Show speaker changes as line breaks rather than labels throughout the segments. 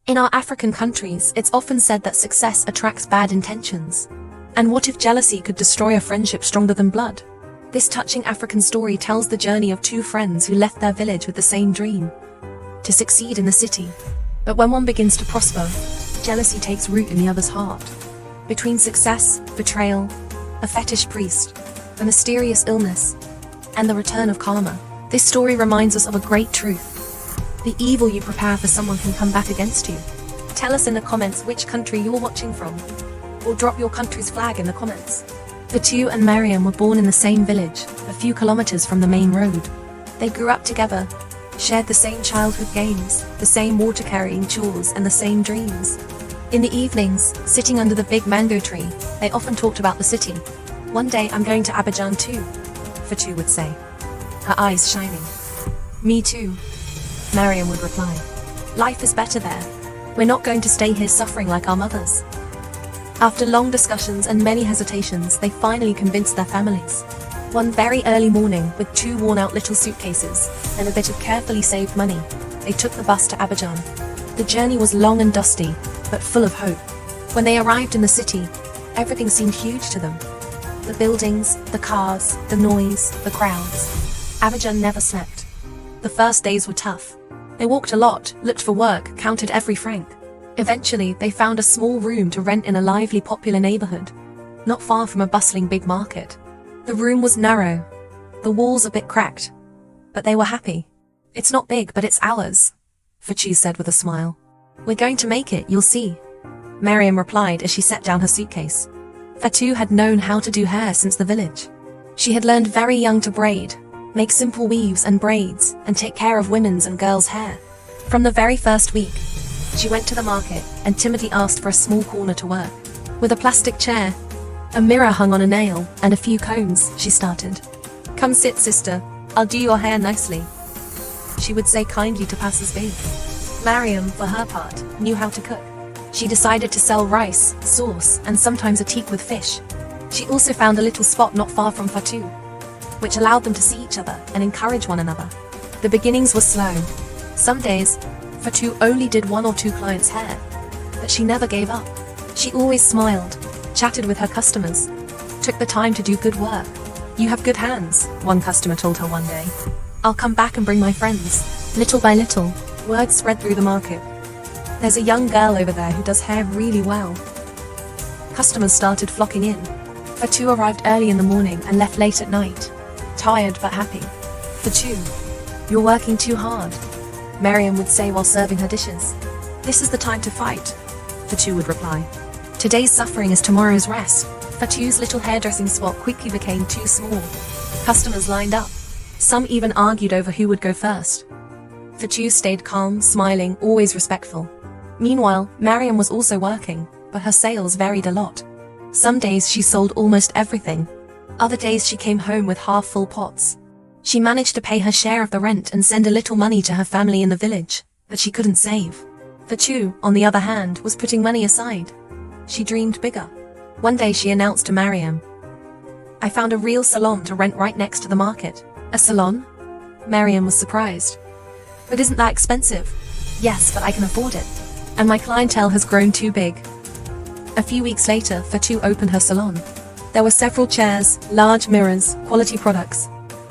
In our African countries, it's often said that success attracts bad intentions. And what if jealousy could destroy a friendship stronger than blood? This touching African story tells the journey of two friends who left their village with the same dream: to succeed in the city. But when one begins to prosper, jealousy takes root in the other's heart. Between success, betrayal, a fetish priest, a mysterious illness, and the return of karma, this story reminds us of a great truth. The evil you prepare for someone can come back against you. Tell us in the comments which country you're watching from, or drop your country's flag in the comments. Fatu and Mariam were born in the same village, a few kilometers from the main road. They grew up together, shared the same childhood games, the same water-carrying chores, and the same dreams. In the evenings, sitting under the big mango tree, they often talked about the city. "One day I'm going to Abidjan too," Fatu would say, her eyes shining. "Me too," Mariam would reply. "Life is better there. We're not going to stay here suffering like our mothers." After long discussions and many hesitations, they finally convinced their families. One very early morning, with two worn-out little suitcases and a bit of carefully saved money, they took the bus to Abidjan. The journey was long and dusty, but full of hope. When they arrived in the city, everything seemed huge to them. The buildings, the cars, the noise, the crowds. Abidjan never slept. The first days were tough. They walked a lot, looked for work, counted every franc. Eventually, they found a small room to rent in a lively, popular neighborhood, not far from a bustling big market. The room was narrow, the walls a bit cracked, but they were happy. "It's not big, but it's ours," Fatu said with a smile. "We're going to make it, you'll see," Mariam replied as she set down her suitcase. Fatu had known how to do hair since the village. She had learned very young to braid, make simple weaves and braids, and take care of women's and girls' hair. From the very first week, she went to the market and timidly asked for a small corner to work. With a plastic chair, a mirror hung on a nail, and a few combs, she started. "Come sit, sister. I'll do your hair nicely," she would say kindly to passers-by. Mariam, for her part, knew how to cook. She decided to sell rice, sauce, and sometimes a teak with fish. She also found a little spot not far from Fatu, which allowed them to see each other and encourage one another. The beginnings were slow. Some days, Fatu only did 1 or 2 clients' hair, but she never gave up. She always smiled, chatted with her customers, took the time to do good work. "You have good hands," one customer told her one day. "I'll come back and bring my friends." Little by little, word spread through the market. "There's a young girl over there who does hair really well." Customers started flocking in. Fatu arrived early in the morning and left late at night, tired but happy. "Fatu, you're working too hard," Mariam would say while serving her dishes. "This is the time to fight," Fatu would reply. "Today's suffering is tomorrow's rest." Fatu's little hairdressing spot quickly became too small. Customers lined up. Some even argued over who would go first. Fatu stayed calm, smiling, always respectful. Meanwhile, Mariam was also working, but her sales varied a lot. Some days she sold almost everything. Other days she came home with half-full pots. She managed to pay her share of the rent and send a little money to her family in the village, but she couldn't save. Fatu, on the other hand, was putting money aside. She dreamed bigger. One day she announced to Mariam, "I found a real salon to rent right next to the market." "A salon?" Mariam was surprised. "But isn't that expensive?" "Yes, but I can afford it. And my clientele has grown too big." A few weeks later, Fatu opened her salon. There were several chairs, large mirrors, quality products.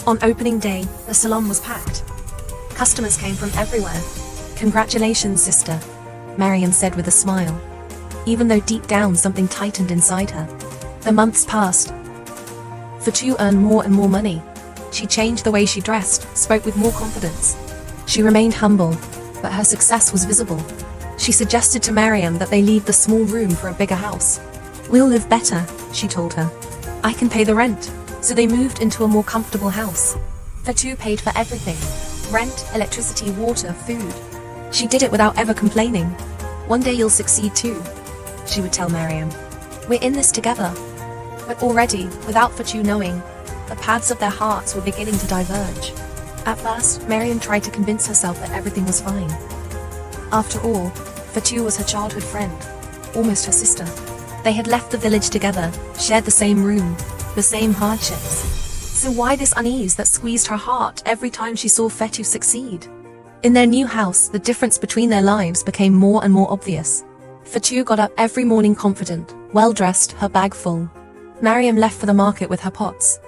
On opening day, the salon was packed. Customers came from everywhere. "Congratulations, sister," Mariam said with a smile, even though deep down something tightened inside her. The months passed. Fatu earned more and more money. She changed the way she dressed, spoke with more confidence. She remained humble, but her success was visible. She suggested to Mariam that they leave the small room for a bigger house. "We'll live better," she told her. "I can pay the rent." So they moved into a more comfortable house. Fatu paid for everything: rent, electricity, water, food. She did it without ever complaining. "One day you'll succeed too," she would tell Mariam. "We're in this together." But already, without Fatu knowing, the paths of their hearts were beginning to diverge. At first, Mariam tried to convince herself that everything was fine. After all, Fatu was her childhood friend, almost her sister. They had left the village together, shared the same room, the same hardships. So why this unease that squeezed her heart every time she saw Fatu succeed? In their new house, the difference between their lives became more and more obvious. Fatou got up every morning confident, well-dressed, her bag full. Mariam left for the market with her pots,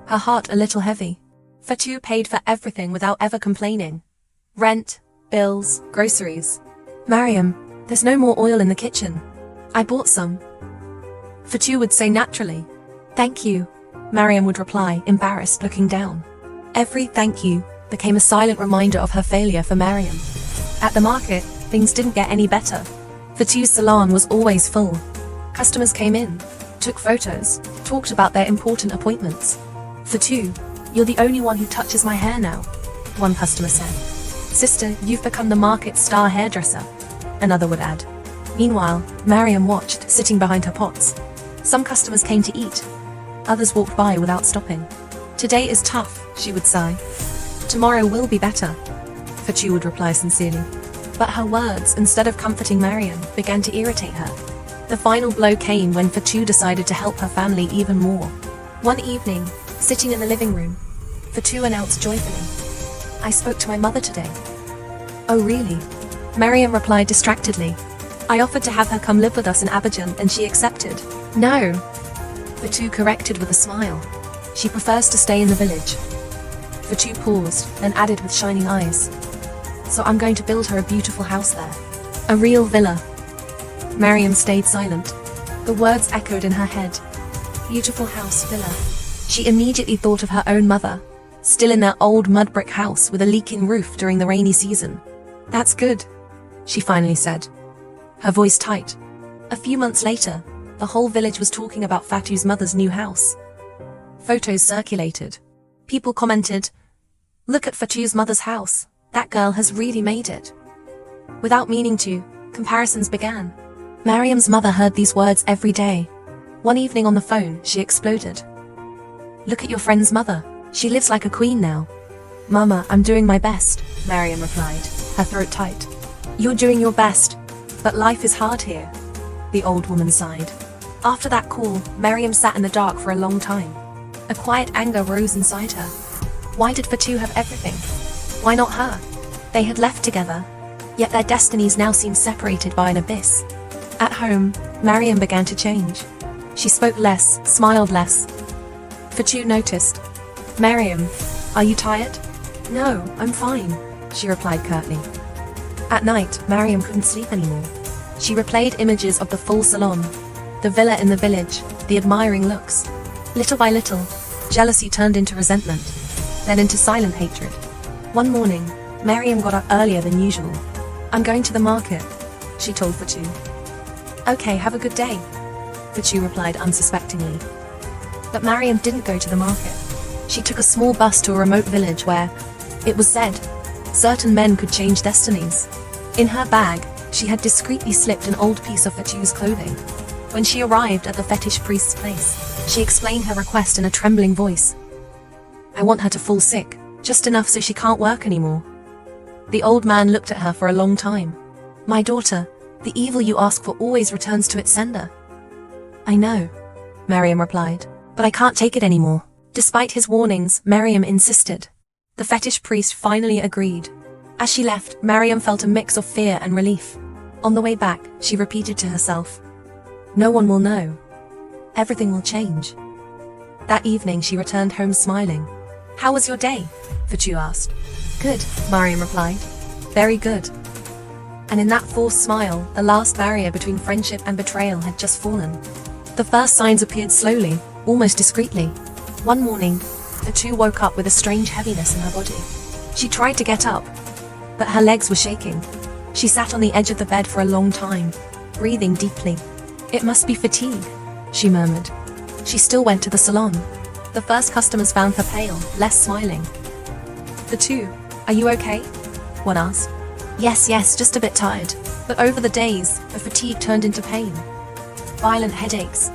her heart a little heavy. Fatou paid for everything without ever complaining. Rent, bills, groceries. Mariam, there's no more oil in the kitchen. I bought some. Fatou would say naturally. Thank you. Mariam would reply, embarrassed, looking down. Every thank you became a silent reminder of her failure for Mariam. At the market, things didn't get any better. Fatou's salon was always full. Customers came in, took photos, talked about their important appointments. Fatou, you're the only one who touches my hair now, one customer said. Sister, you've become the market's star hairdresser, another would add. Meanwhile, Mariam watched, sitting behind her pots. Some customers came to eat. Others walked by without stopping. Today is tough, she would sigh. Tomorrow will be better, Fatou would reply sincerely. But her words, instead of comforting Mariam, began to irritate her. The final blow came when Fatou decided to help her family even more. One evening, sitting in the living room, Fatou announced joyfully, I spoke to my mother today. Oh really? Mariam replied distractedly. I offered to have her come live with us in Abidjan and she accepted. No, Fatou corrected with a smile. She prefers to stay in the village. Fatou paused, then added with shining eyes. So I'm going to build her a beautiful house there. A real villa. Mariam stayed silent. The words echoed in her head. Beautiful house, villa. She immediately thought of her own mother, still in their old mud brick house with a leaking roof during the rainy season. That's good, she finally said, her voice tight. A few months later, the whole village was talking about Fatou's mother's new house. Photos circulated. People commented, look at Fatou's mother's house. That girl has really made it. Without meaning to, comparisons began. Mariam's mother heard these words every day. One evening on the phone, she exploded. Look at your friend's mother. She lives like a queen now. Mama, I'm doing my best, Mariam replied, her throat tight. You're doing your best, but life is hard here, the old woman sighed. After that call, Mariam sat in the dark for a long time. A quiet anger rose inside her. Why did Fatou have everything? Why not her? They had left together, yet their destinies now seemed separated by an abyss. At home, Mariam began to change. She spoke less, smiled less. Fatou noticed. Mariam, are you tired? No, I'm fine, she replied curtly. At night, Mariam couldn't sleep anymore. She replayed images of the full salon, the villa in the village, the admiring looks. Little by little, jealousy turned into resentment, then into silent hatred. One morning, Mariam got up earlier than usual. I'm going to the market, she told Fatou. Okay, have a good day, Fatou replied unsuspectingly. But Mariam didn't go to the market. She took a small bus to a remote village where, it was said, certain men could change destinies. In her bag, she had discreetly slipped an old piece of Fatou's clothing. When she arrived at the fetish priest's place, she explained her request in a trembling voice. I want her to fall sick, just enough so she can't work anymore. The old man looked at her for a long time. My daughter, the evil you ask for always returns to its sender. I know, Mariam replied, but I can't take it anymore. Despite his warnings, Mariam insisted. The fetish priest finally agreed. As she left, Mariam felt a mix of fear and relief. On the way back, she repeated to herself, no one will know. Everything will change. That evening she returned home smiling. How was your day? Fatou asked. Good, Mariam replied. Very good. And in that forced smile, the last barrier between friendship and betrayal had just fallen. The first signs appeared slowly, almost discreetly. One morning, Fatou woke up with a strange heaviness in her body. She tried to get up, but her legs were shaking. She sat on the edge of the bed for a long time, breathing deeply. It must be fatigue, she murmured. She still went to the salon. The first customers found her pale, less smiling. Fatou, are you okay? One asked. Yes, just a bit tired. But over the days, the fatigue turned into pain. Violent headaches,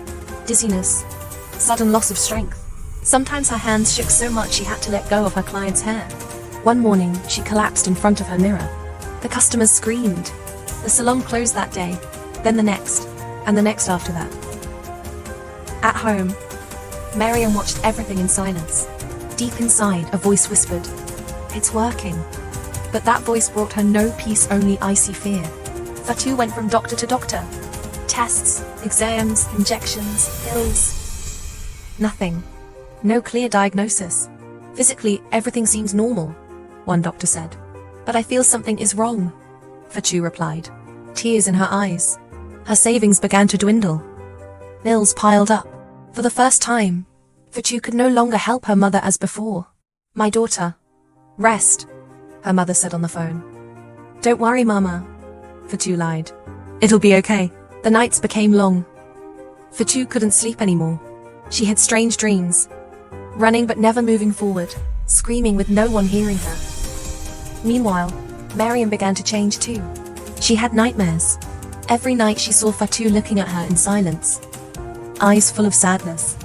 dizziness, sudden loss of strength. Sometimes her hands shook so much she had to let go of her client's hair. One morning, she collapsed in front of her mirror. The customers screamed. The salon closed that day, then the next, and the next after that. At home, Mariam watched everything in silence. Deep inside, a voice whispered, it's working. But that voice brought her no peace, only icy fear. Fatu went from doctor to doctor. Tests, exams, injections, pills. Nothing. No clear diagnosis. Physically, everything seems normal, one doctor said. But I feel something is wrong, Fatu replied, tears in her eyes. Her savings began to dwindle. Bills piled up. For the first time, Fatu could no longer help her mother as before. My daughter. Rest, her mother said on the phone. Don't worry, Mama, Fatu lied. It'll be okay. The nights became long. Fatu couldn't sleep anymore. She had strange dreams. Running but never moving forward, screaming with no one hearing her. Meanwhile, Mariam began to change too. She had nightmares. Every night she saw Fatu looking at her in silence, eyes full of sadness.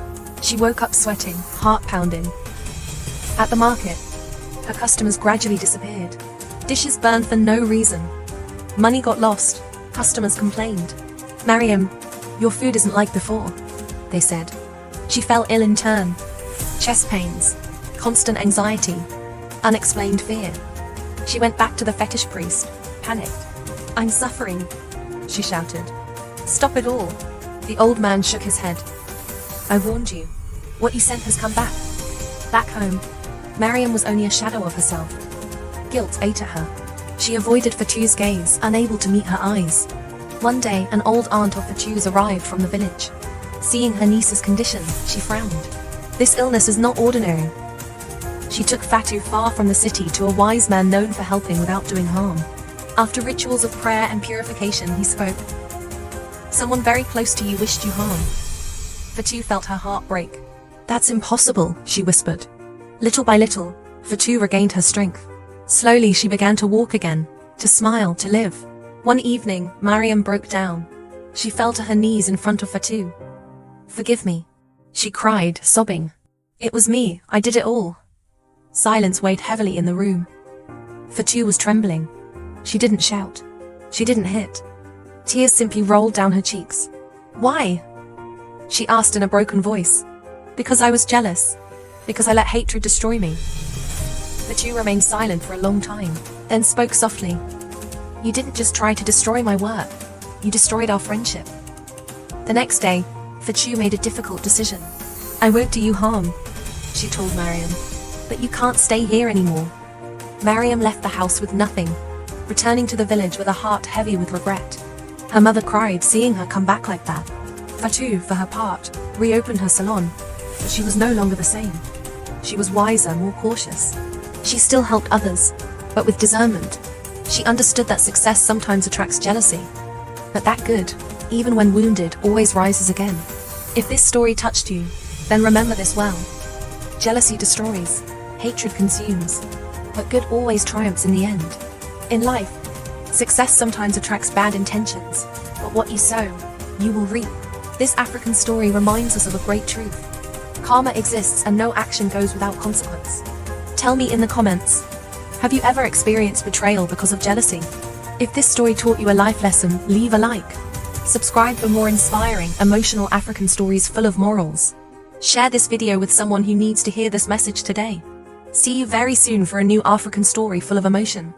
She woke up sweating, heart pounding. At the market, her customers gradually disappeared. Dishes burned for no reason. Money got lost. Customers complained. Mariam, your food isn't like before, they said. She fell ill in turn. Chest pains, constant anxiety, unexplained fear. She went back to the fetish priest, panicked. I'm suffering, she shouted. Stop it all. The old man shook his head. I warned you. What you sent has come back. Back home, Mariam was only a shadow of herself. Guilt ate at her. She avoided Fatu's gaze, unable to meet her eyes. One day, an old aunt of Fatu's arrived from the village. Seeing her niece's condition, she frowned. This illness is not ordinary. She took Fatu far from the city to a wise man known for helping without doing harm. After rituals of prayer and purification, he spoke. Someone very close to you wished you harm. Fatu felt her heart break. That's impossible, she whispered. Little by little, Fatu regained her strength. Slowly she began to walk again, to smile, to live. One evening, Mariam broke down. She fell to her knees in front of Fatu. Forgive me, she cried, sobbing. It was me, I did it all. Silence weighed heavily in the room. Fatu was trembling. She didn't shout. She didn't hit. Tears simply rolled down her cheeks. Why? She asked in a broken voice. Because I was jealous. Because I let hatred destroy me. Fatu remained silent for a long time, then spoke softly. You didn't just try to destroy my work. You destroyed our friendship. The next day, Fatu made a difficult decision. I won't do you harm, she told Mariam. But you can't stay here anymore. Mariam left the house with nothing, returning to the village with a heart heavy with regret. Her mother cried seeing her come back like that. Fatu, for her part, reopened her salon, but she was no longer the same. She was wiser, more cautious. She still helped others, but with discernment. She understood that success sometimes attracts jealousy, but that good, even when wounded, always rises again. If this story touched you, then remember this well. Jealousy destroys, hatred consumes, but good always triumphs in the end. In life, success sometimes attracts bad intentions, but what you sow, you will reap. This African story reminds us of a great truth. Karma exists and no action goes without consequence. Tell me in the comments, have you ever experienced betrayal because of jealousy? If this story taught you a life lesson, leave a like. Subscribe for more inspiring, emotional African stories full of morals. Share this video with someone who needs to hear this message today. See you very soon for a new African story full of emotion.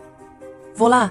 Voila!